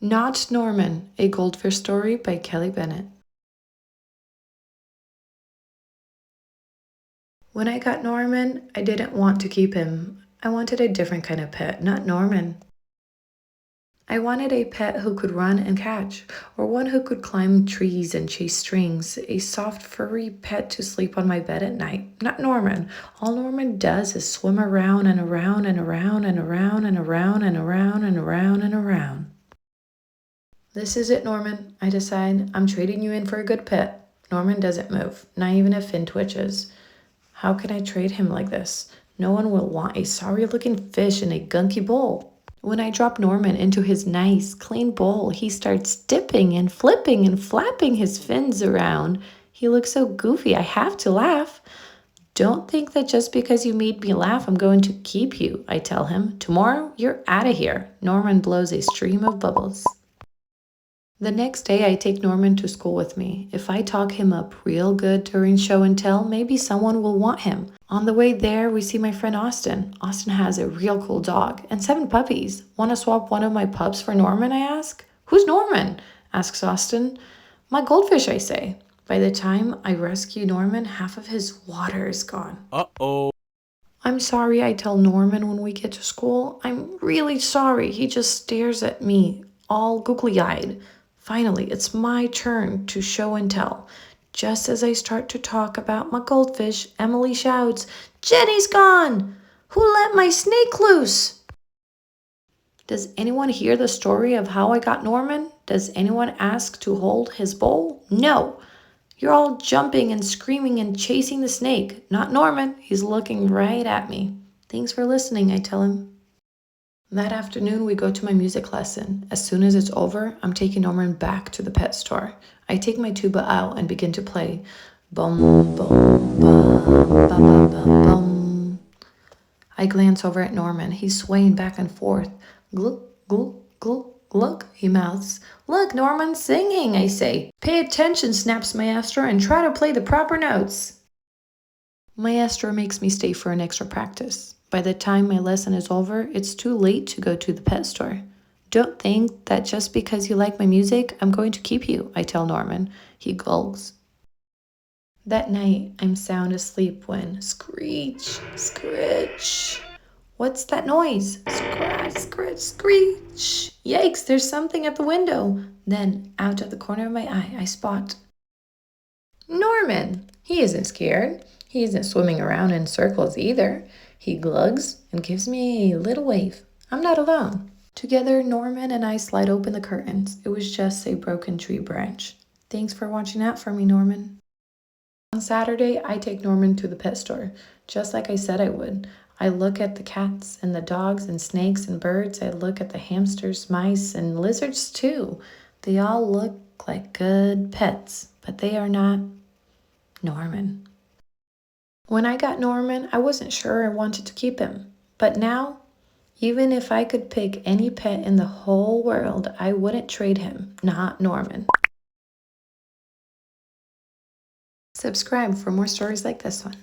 Not Norman, a goldfish story by Kelly Bennett. When I got Norman, I didn't want to keep him. I wanted a different kind of pet, not Norman. I wanted a pet who could run and catch, or one who could climb trees and chase strings, a soft, furry pet to sleep on my bed at night, not Norman. All Norman does is swim around and around and around and around and around and around and around and around. This is it, Norman, I decide. I'm trading you in for a good pet. Norman doesn't move, not even a fin twitches. How can I trade him like this? No one will want a sorry-looking fish in a gunky bowl. When I drop Norman into his nice, clean bowl, he starts dipping and flipping and flapping his fins around. He looks so goofy, I have to laugh. Don't think that just because you made me laugh, I'm going to keep you, I tell him. Tomorrow, you're out of here. Norman blows a stream of bubbles. The next day, I take Norman to school with me. If I talk him up real good during show and tell, maybe someone will want him. On the way there, we see my friend Austin. Austin has a real cool dog and 7 puppies. Want to swap one of my pups for Norman, I ask? Who's Norman? Asks Austin. My goldfish, I say. By the time I rescue Norman, half of his water is gone. Uh-oh. I'm sorry, I tell Norman when we get to school. I'm really sorry. He just stares at me, all googly-eyed. Finally, it's my turn to show and tell. Just as I start to talk about my goldfish, Emily shouts, Jenny's gone! Who let my snake loose? Does anyone hear the story of how I got Norman? Does anyone ask to hold his bowl? No. You're all jumping and screaming and chasing the snake. Not Norman. He's looking right at me. Thanks for listening, I tell him. That afternoon, we go to my music lesson. As soon as it's over, I'm taking Norman back to the pet store. I take my tuba out and begin to play. Bum, bum, bum, bum, bum, bum, bum. I glance over at Norman. He's swaying back and forth. Gluck, gluck, gluck, gluck, he mouths. Look, Norman's singing, I say. Pay attention, snaps Maestro, and try to play the proper notes. Maestro makes me stay for an extra practice. By the time my lesson is over, it's too late to go to the pet store. Don't think that just because you like my music, I'm going to keep you, I tell Norman. He gulps. That night, I'm sound asleep when screech, screech. What's that noise? Scratch, scratch, screech. Yikes, there's something at the window. Then, out of the corner of my eye, I spot Norman. He isn't scared. He isn't swimming around in circles either. He glugs and gives me a little wave. I'm not alone. Together, Norman and I slide open the curtains. It was just a broken tree branch. Thanks for watching out for me, Norman. On Saturday, I take Norman to the pet store, just like I said I would. I look at the cats and the dogs and snakes and birds. I look at the hamsters, mice, and lizards too. They all look like good pets, but they are not Norman. When I got Norman, I wasn't sure I wanted to keep him. But now, even if I could pick any pet in the whole world, I wouldn't trade him, not Norman. Subscribe for more stories like this one.